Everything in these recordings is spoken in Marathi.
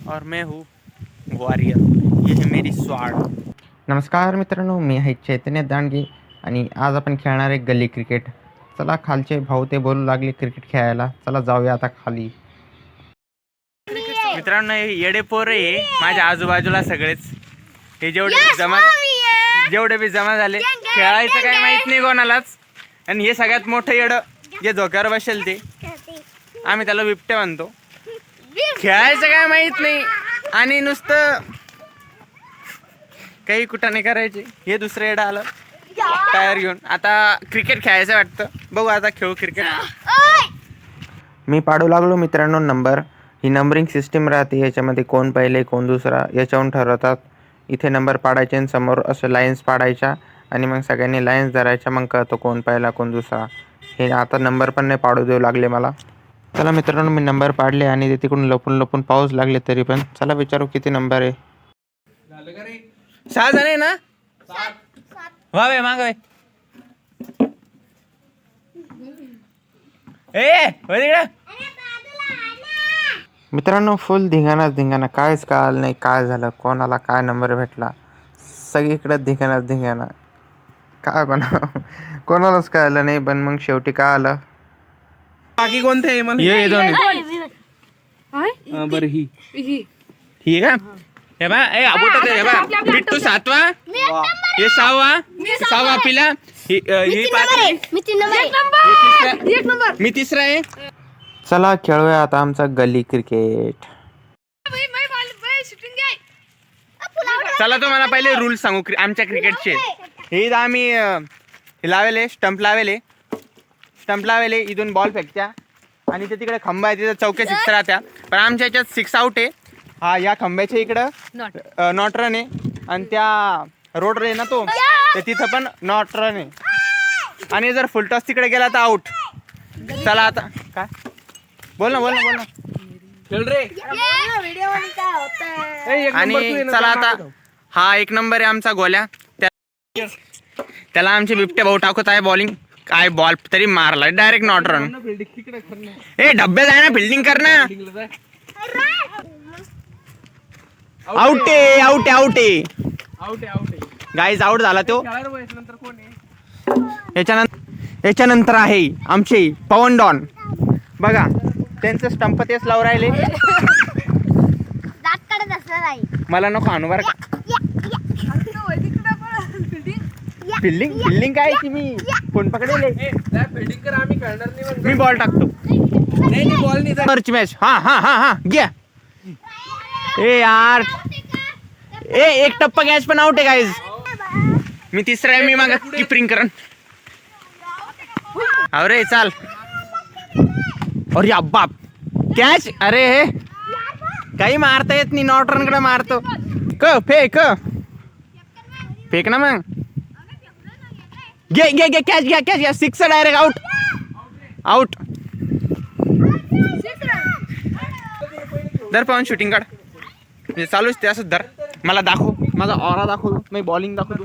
और मैं हूँ वॉरियर. ये है मेरी स्वाड. नमस्कार मित्रांनो, मी आहे चैतन्य दांडगे आणि आज आपण खेळणार आहे गल्ली क्रिकेट. चला, खालचे भाऊ ते बोलू लागले क्रिकेट खेळायला. चला जाऊया आता खाली. मित्रांनो, हे येडे पोर आहे माझ्या आजूबाजूला सगळेच. हे जेवढे बी जमा झाले, खेळायचं काय माहित नाही कोणालाच. आणि हे सगळ्यात मोठं येडं जे धोक्यावर बसेल ते, आम्ही त्याला बिबटे म्हणतो. खेळायचं काय माहित नाही आणि नुसतं काही कुठं नाही करायचे. हे दुसरं येडं आलं टायर घेऊन. आता क्रिकेट खेळायचं वाटतं, बघू आता खेळू क्रिकेट. मी पाडू लागलो मित्रांनो नंबर. ही नंबरिंग सिस्टीम राहते, याच्यामध्ये कोण पहिले कोण दुसरा याच्यावरून ठरवतात. इथे नंबर पाडायचे आणि समोर असं लाईन्स पाडायच्या आणि मग सगळ्यांनी लाईन्स धरायच्या, मग कळतो कोण पहिला कोण दुसरा. हे आता नंबर पण नाही पाडू देऊ लागले मला. चला मित्रांनो, मी नंबर पाडले आणि ते तिकडून लपून लपून पाऊस लागले. तरी पण चला विचारू किती नंबर आहे. 6 जण आहे ना? वा माग मित्रांनो फुल धिंगाणा, कायच कळालं नाही काय झालं, कोणाला काय नंबर भेटला. सगळीकडे धिंगाणा काय बनव कोणालाच कळलं नाही. पण मग शेवटी काय आलं. बाकी कोणते आहे मला? हे दोन बरं. ही का? हे बा ए आबोट हे बा. बिट्टू 7वा, हे 6वा पिला. ही 5, मी 3रा आहे. चला खेळूया आता आमचा गल्ली क्रिकेट. चला तुम्हाला पहिले रूल सांगू आमच्या क्रिकेटचे. हे आम्ही लावेले स्टंप लावेले इथून बॉल फेकत्या आणि ते तिकडे खंबा आहे, तिथं चौके 6 राहत्या. पण आमच्या याच्यात 6 आउट आहे. हा या खंब्याच्या इकडं नॉट रन आहे आणि त्या रोड आहे ना तो तिथं पण नॉट रन आहे. आणि जर फुलटॉस तिकडे गेला तर आउट. चला आता काय बोल ना खेळ रे. आणि चला आता हा 1 नंबर आहे आमचा गोल्या. त्याला आमचे बिबटे भाऊ टाकत आहे बॉलिंग. काय बॉल तरी मारला डायरेक्ट नॉट रन. ए डब्बे जाय ना, फिल्डिंग कर ना. आउट आहे गाईज, आउट झाला तो. याच्यानंतर आहे आमचे पवन डॉन. बघा त्यांचं स्टंप तेच लावून राहिले. मला नको आणू बरं का. फिल्डिंग काय की मी फोन पकडेले. मी बॉल टाकतो. Ball match. हा घ्या. ए यार, एक टप्पा गॅस पण आउट आहे गाईज. मी 3रा आहे. मी माग किपरिंग करन. अरे चाल. अरे बाप कॅच. अरे हे काही मारता येत नाही, नॉट रन कडे मारतो. फेक ना मग. घे कॅच 6 डायरेक्ट आउट. दर पाहून शूटिंग काढ. चालूच ते असं धर. मला दाखव, माझा ऑरा दाखव, मी बॉलिंग दाखवतो.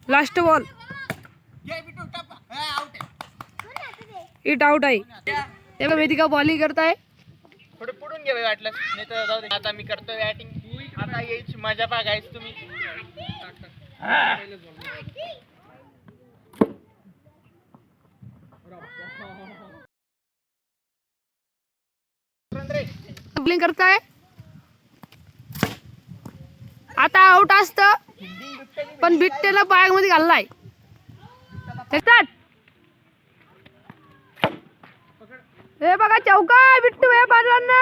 लास्ट बॉल इट आउट आहे. तेव्हा वेदिका बॉलिंग करताय. थोडे पुढून घे वाटलं नाही तर जाऊ दे. आता मी करतो बॅटिंग. आता यायची मजा बघायची तुम्ही. बॉलिंग करताय. आता आउट असतं पण बिट्टेला पायामध्ये घाललाय. हे बघा चौका बिट्टू हे पाडलांना.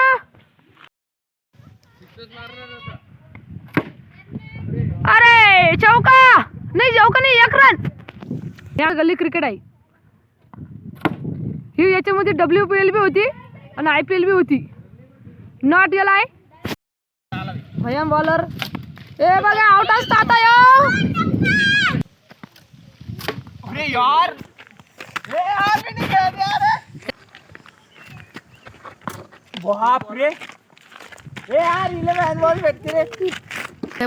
अरे चौका नाही 1 रन. या गल्ली क्रिकेट आहे ही. याच्यामध्ये WPL बी होती आणि IPL बी होती. नॉट गेलाय भयान बॉलर. हे बघा आउट असतं आता. यार मी नहीं खेळत यार. बाप रे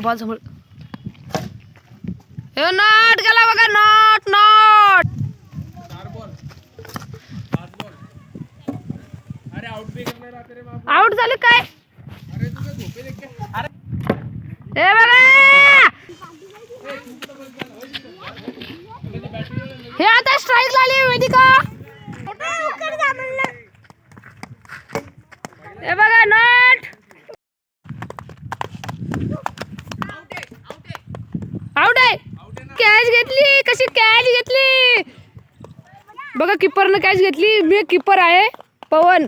बॉल समोर नॉट गेला बघा नॉट नॉट आउट झाले काय हे बघा हे आता स्ट्राईक झाली वेदिका हे बघा नॉट आउट आहे कॅच घेतली कशी कॅच घेतली बघा किपरनं कॅच घेतली मी किपर आहे पवन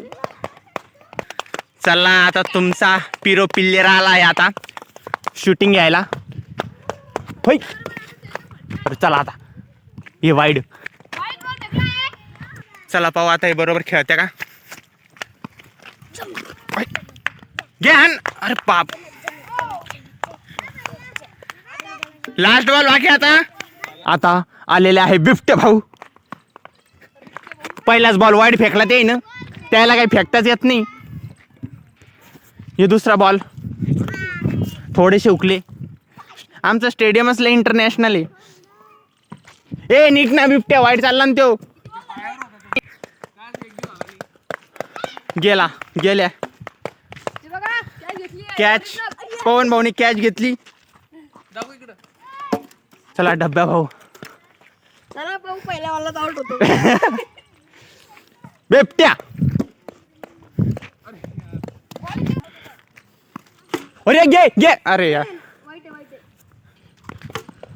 चला आता तुमचा पिरो पिल्लेरा आलाय आता शूटिंग घ्यायला होय अरे चला आता हे वाईड चला पाहू आता हे बरोबर खेळते का घे हान अरे बाप लास्ट बॉल बाकी आता आलेले आहे बिबटे भाऊ पहिलाच बॉल वाईड फेकला ते ना त्याला काही फेकताच येत नाही हे दुसरा बॉल थोडेसे उकले आमचं स्टेडियमच लय इंटरनॅशनल आहे ए निक ना बिबट्या वाईट चालला ना तो गेल्या कॅच पवन भाऊने कॅच घेतली चला डब्या भाऊ पहिल्या बॉलला आउट होतो बिबट्या अरे घे अरे यार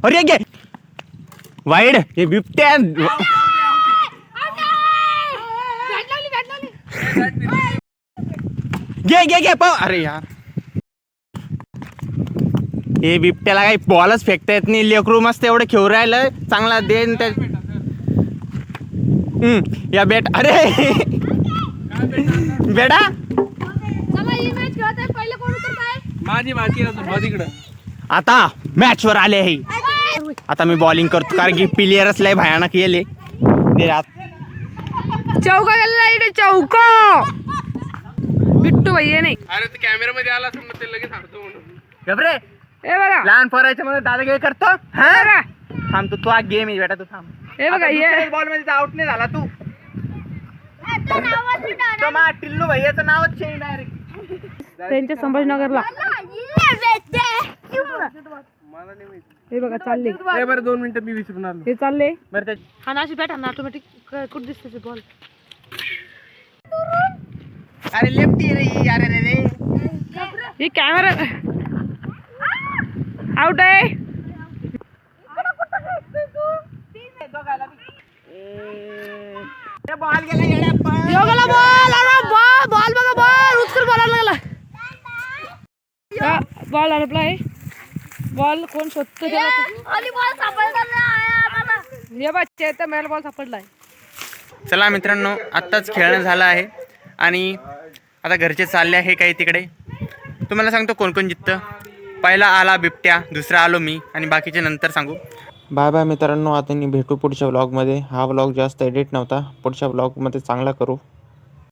अरे घे वाईड हे बिबट्या घे पाव अरे यार हे बिबट्याला काही बॉलच फेकता येत नाही लेकरू मस्त एवढं खेळू राहिलं चांगला देन त्या या बेट अरे बेटा आता मॅच वर आले आहे आता मी बॉलिंग करतो कारण की प्लेयरच लय भयानक येले चौका गेलेला इथे चौका बिट्टू भैया नाही अरे ते कॅमेरा मध्ये आला असं ते लगेच हारतो म्हणून गबरे हे बघा लहान पोरायच्या मध्ये दादागिरी करतो हे बघा थांब तू हा गेम आहे बेटा तू थांब हे बघा हे बॉल मध्ये आउट नाही झाला तू टिल्लू भैयाचं नावच चेंज आहे त्यांच्या संभाजीनगरला हे बघा चालले बरं 2 मिनिटं मी विसरून आलो हे चालले बरं त्या हा नाशी बॅट हा ऑटोमॅटिक कुठे दिसते बॉल अरे लेफ्टी रे अरे रे हे कॅमेरा आउट आहे बॉल गेला योगाला बॉल अरे बॉल बॉल बघा बॉल उचकून बॉल लागला बॉल अडपला आहे बॉल कोण शोधतो हे बच्चे तर मला बॉल सापडलाय चला मित्रांनो आत्ताच खेळणं झालं आहे आणि आता घरचे चालले आहे काही तिकडे तुम्हाला सांगतो कोण कोण जिंकतं पहिला आला बिबट्या दुसरा आलो मी आणि बाकीचे नंतर सांगू बाय बाय मित्रांनो आता भेटू पुढच्या व्लॉगमध्ये हा व्लॉग जास्त एडिट नव्हता पुढच्या व्लॉगमध्ये चांगला करू